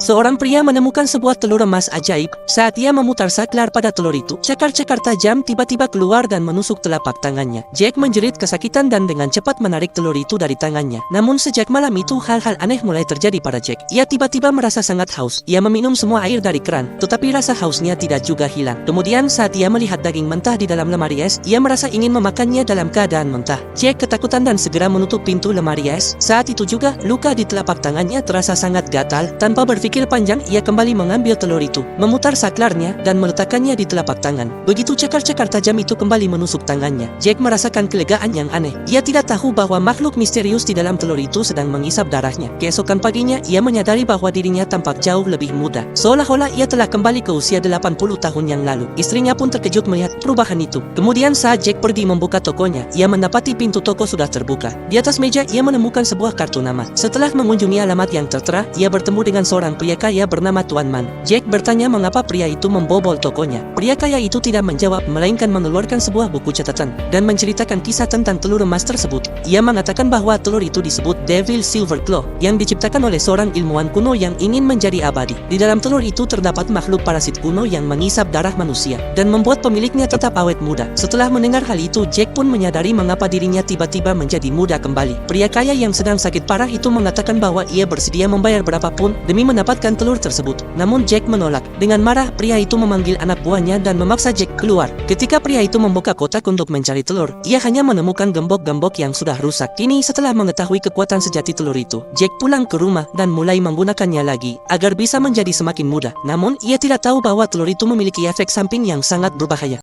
Seorang pria menemukan sebuah telur emas ajaib. Saat ia memutar saklar pada telur itu, cakar-cakar tajam tiba-tiba keluar dan menusuk telapak tangannya. Jack menjerit kesakitan dan dengan cepat menarik telur itu dari tangannya. Namun sejak malam itu hal-hal aneh mulai terjadi pada Jack. Ia tiba-tiba merasa sangat haus. Ia meminum semua air dari keran, tetapi rasa hausnya tidak juga hilang. Kemudian saat ia melihat daging mentah di dalam lemari es, ia merasa ingin memakannya dalam keadaan mentah. Jack ketakutan dan segera menutup pintu lemari es. Saat itu juga, luka di telapak tangannya terasa sangat gatal. Tanpa berpikir panjang, ia kembali mengambil telur itu, memutar saklarnya, dan meletakkannya di telapak tangan. Begitu cakar-cakar tajam itu kembali menusuk tangannya, Jack merasakan kelegaan yang aneh. Ia tidak tahu bahwa makhluk misterius di dalam telur itu sedang mengisap darahnya. Keesokan paginya, ia menyadari bahwa dirinya tampak jauh lebih muda. Seolah-olah ia telah kembali ke usia 80 tahun yang lalu. Istrinya pun terkejut melihat perubahan itu. Kemudian saat Jack pergi membuka tokonya, ia mendapati pintu toko sudah terbuka. Di atas meja, ia menemukan sebuah kartu nama. Setelah mengunjungi alamat yang tertera, ia bertemu dengan seorang pria kaya bernama Tuan Man. Jack bertanya mengapa pria itu membobol tokonya. Pria kaya itu tidak menjawab, melainkan mengeluarkan sebuah buku catatan dan menceritakan kisah tentang telur emas tersebut. Ia mengatakan bahwa telur itu disebut Devil Silver Claw, yang diciptakan oleh seorang ilmuwan kuno yang ingin menjadi abadi. Di dalam telur itu terdapat makhluk parasit kuno yang mengisap darah manusia dan membuat pemiliknya tetap awet muda. Setelah mendengar hal itu, Jack pun menyadari mengapa dirinya tiba-tiba menjadi muda kembali. Pria kaya yang sedang sakit parah itu mengatakan bahwa ia bersedia membayar berapapun demi mendapatkan telur tersebut. Namun Jack menolak. Dengan marah, pria itu memanggil anak buahnya dan memaksa Jack keluar. Ketika pria itu membuka kotak untuk mencari telur, ia hanya menemukan gembok-gembok yang sudah rusak. Kini setelah mengetahui kekuatan sejati telur itu, Jack pulang ke rumah dan mulai menggunakannya lagi agar bisa menjadi semakin muda. Namun, ia tidak tahu bahwa telur itu memiliki efek samping yang sangat berbahaya.